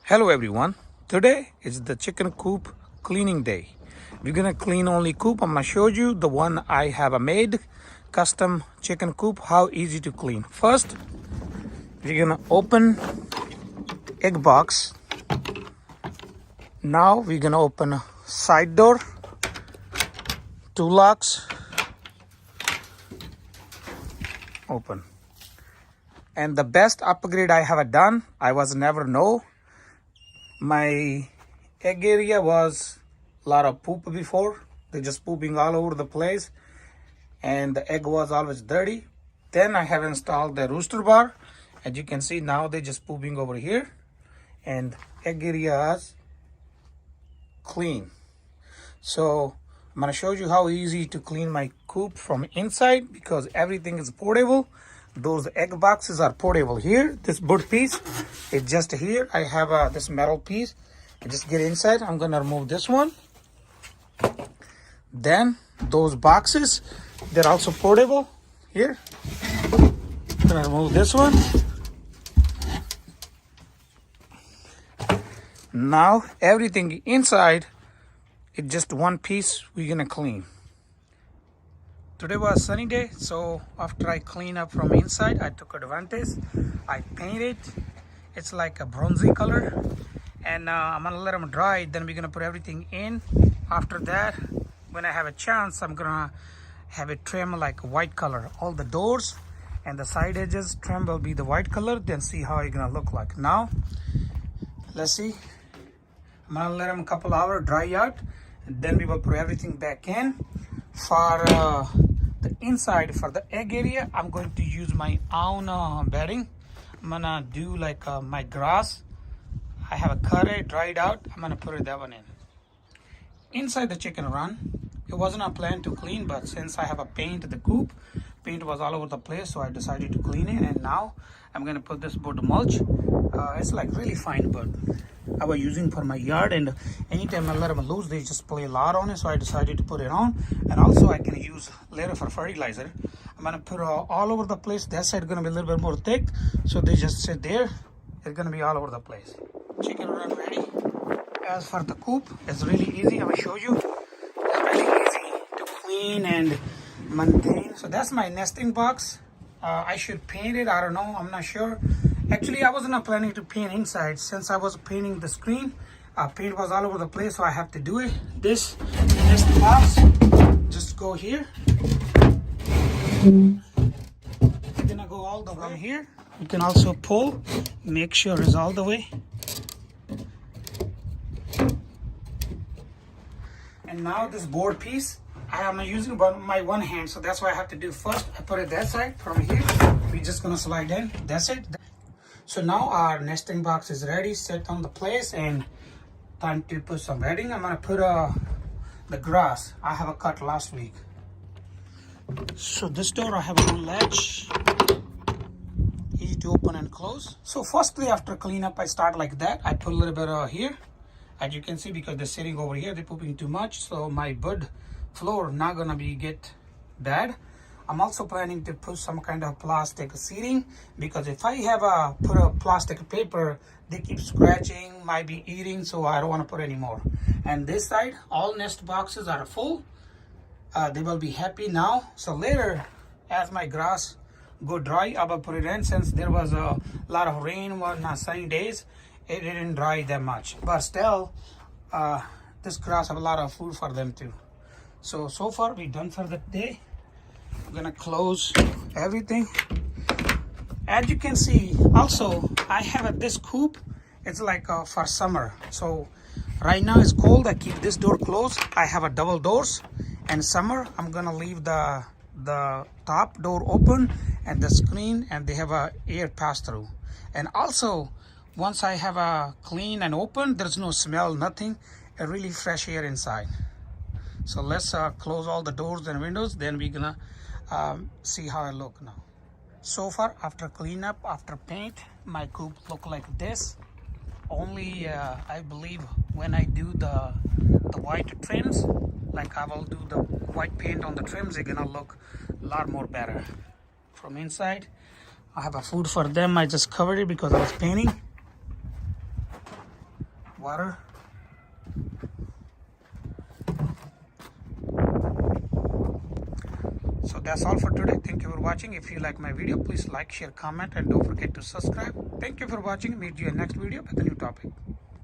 Hello everyone. Today is the chicken coop cleaning day. We're gonna clean only coop. I'm gonna show you the one I have made, custom chicken coop, how easy to clean. First, we're gonna open egg box. Now we're gonna open side door, two locks, open. And the best upgrade I have done, I was never know. My egg area was a lot of poop before. They're just pooping all over the place and the egg was always dirty. Then I have installed the rooster bar. As you can see now, they're just pooping over here and egg area is clean. So I'm gonna show you how easy to clean my coop from inside because everything is portable. Those egg boxes are portable. Here, this wood piece is just here. I have this metal piece. I just get inside. I'm gonna remove this one. Then those boxes, they're also portable. Here, I'm gonna remove this one. Now everything inside, it's just one piece we're gonna clean. Today was a sunny day, so after I clean up from inside, I took advantage. I painted. It's like a bronzy color, and I'm gonna let them dry. Then we're gonna put everything in. After that, when I have a chance, I'm gonna have it trim like a white color. All the doors and the side edges trim will be the white color. Then see how it's gonna look like. Now, let's see. I'm gonna let them a couple hours dry out, and then we will put everything back in. For the inside, for the egg area, I'm going to use my own bedding. I'm gonna do like my grass. I have cut it, dried out. I'm gonna put that one in. Inside the chicken run, it wasn't a plan to clean, but since I have a paint the coop, paint was all over the place, so I decided to clean it. And now I'm gonna put this wood mulch. It's like really fine, but I was using for my yard, and anytime I let them loose, they just play a lot on it, so I decided to put it on. And also I can use later for fertilizer. I'm gonna put all over the place. That side gonna be a little bit more thick, so they just sit there. It's gonna be all over the place. Chicken run ready. As for the coop, it's really easy. I will show you. It's really easy to clean and maintain. So that's my nesting box. I should paint it. I don't know. I'm not sure. Actually, I wasn't planning to paint inside. Since I was painting the screen, paint was all over the place, so I have to do it. This box, just go here. You're gonna go all the way here. You can also pull, make sure it's all the way. And now this board piece, I am using my one hand, so that's why I have to do first. I put it that side from here. We're just gonna slide in. That's it. So now our nesting box is ready, set on the place, and time to put some bedding. I'm gonna put the grass I have cut last week. So this door I have a latch, easy to open and close. So firstly, after cleanup, I start like that. I put a little bit here, as you can see, because they're sitting over here, they're pooping too much, so my wood floor not gonna get bad. I'm also planning to put some kind of plastic seating, because if I have put a plastic paper, they keep scratching, might be eating, so I don't want to put any more. And this side, all nest boxes are full. They will be happy now. So later, as my grass go dry, I will put it in. Since there was a lot of rain on sunny days, it didn't dry that much. But still, this grass have a lot of food for them too. So far we're done for the day. I'm gonna close everything. As you can see, also I have this coop. It's like for summer. So right now it's cold. I keep this door closed. I have a double doors. And summer I'm gonna leave the top door open and the screen, and they have a air pass through. And also once I have a clean and open, there's no smell, nothing. A really fresh air inside. So let's close all the doors and windows, then we're gonna see how I look now. So far, after cleanup, after paint, my coop look like this. Only I believe when I do the white trims, like I will do the white paint on the trims, they're gonna look a lot more better. From inside, I have a food for them. I just covered it because I was painting. water. So that's all for today. Thank you for watching. If you like my video, please like, share, comment, and don't forget to subscribe. Thank you for watching. Meet you in next video with a new topic.